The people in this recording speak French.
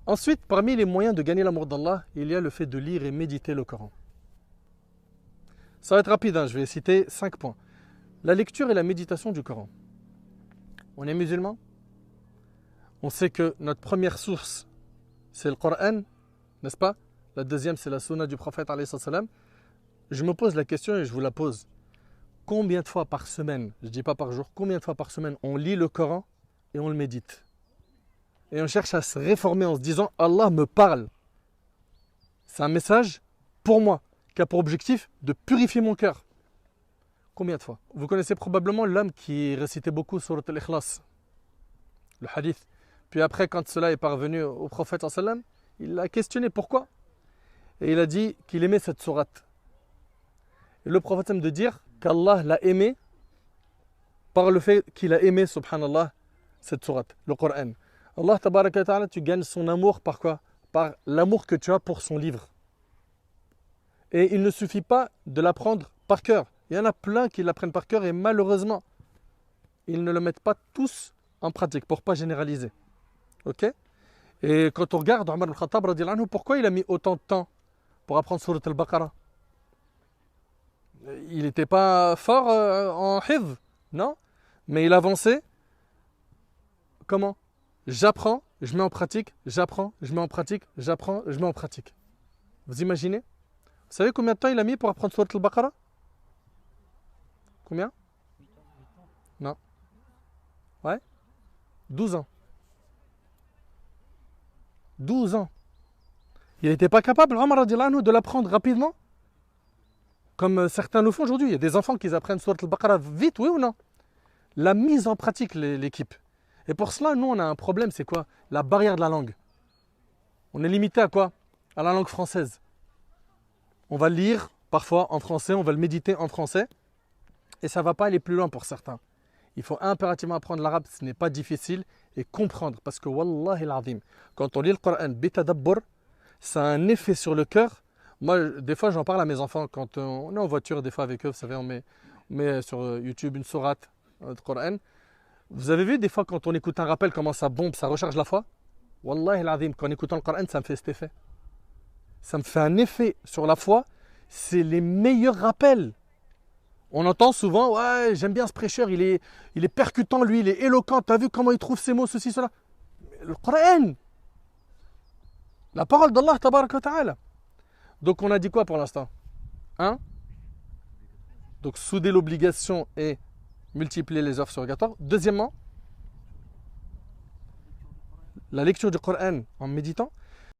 Ensuite, parmi les moyens de gagner l'amour d'Allah, il y a le fait de lire et méditer le Coran. Ça va être rapide, hein, je vais citer 5 points. La lecture et la méditation du Coran. On est musulman. On sait que notre première source, c'est le Coran, n'est-ce pas? La deuxième, c'est la sunna du prophète, alayhi salam. Je me pose la question et je vous la pose. Combien de fois par semaine, je ne dis pas par jour, combien de fois par semaine on lit le Coran et on le médite? Et on cherche à se réformer en se disant « Allah me parle ». C'est un message pour moi, qui a pour objectif de purifier mon cœur. Combien de fois? Vous connaissez probablement l'homme qui récitait beaucoup Surat al-Ikhlas, le hadith. Puis après, quand cela est parvenu au prophète, il l'a questionné pourquoi. Et il a dit qu'il aimait cette sourate. Et le prophète de dire qu'Allah l'a aimé par le fait qu'il a aimé, subhanallah, cette sourate, le Coran. Allah, tabaraka wa ta'ala, tu gagnes son amour par quoi? Par l'amour que tu as pour son livre. Et il ne suffit pas de l'apprendre par cœur. Il y en a plein qui l'apprennent par cœur et malheureusement, ils ne le mettent pas tous en pratique pour ne pas généraliser. Ok? Et quand on regarde Omar al-Khattab, pourquoi il a mis autant de temps pour apprendre Surat al-Baqarah? Il n'était pas fort en hifz, non? Mais il avançait. Comment? J'apprends, je mets en pratique, j'apprends, je mets en pratique, j'apprends, je mets en pratique. Vous imaginez? Vous savez combien de temps il a mis pour apprendre Surat al-Baqarah? Combien? Non. Ouais? 12 ans. 12 ans. Il n'était pas capable, Omar radiallahu anhu, de l'apprendre rapidement? Comme certains le font aujourd'hui. Il y a des enfants qui apprennent Surat al-Baqarah vite, oui ou non? La mise en pratique, l'équipe. Et pour cela, nous, on a un problème, c'est quoi? La barrière de la langue. On est limité à quoi? À la langue française. On va lire parfois en français, on va le méditer en français, et ça ne va pas aller plus loin pour certains. Il faut impérativement apprendre l'arabe, ce n'est pas difficile, et comprendre. Parce que, wallahi al-azim, quand on lit le Coran, bitadabbur, ça a un effet sur le cœur. Moi, des fois, j'en parle à mes enfants, quand on est en voiture, des fois avec eux, vous savez, on met sur YouTube une sourate de Coran. Vous avez vu des fois quand on écoute un rappel, comment ça bombe, ça recharge la foi? Wallahi al-azim, qu'en écoutant le Coran, ça me fait cet effet. Ça me fait un effet sur la foi. C'est les meilleurs rappels. On entend souvent, ouais, j'aime bien ce prêcheur, il est percutant, lui, il est éloquent, t'as vu comment il trouve ses mots, ceci, cela. Mais le Coran, la parole d'Allah, tabaraka wa ta'ala. Donc on a dit quoi pour l'instant? Hein? Donc souder l'obligation et multiplier les offres surrogatoires. Deuxièmement, la lecture du Coran en méditant.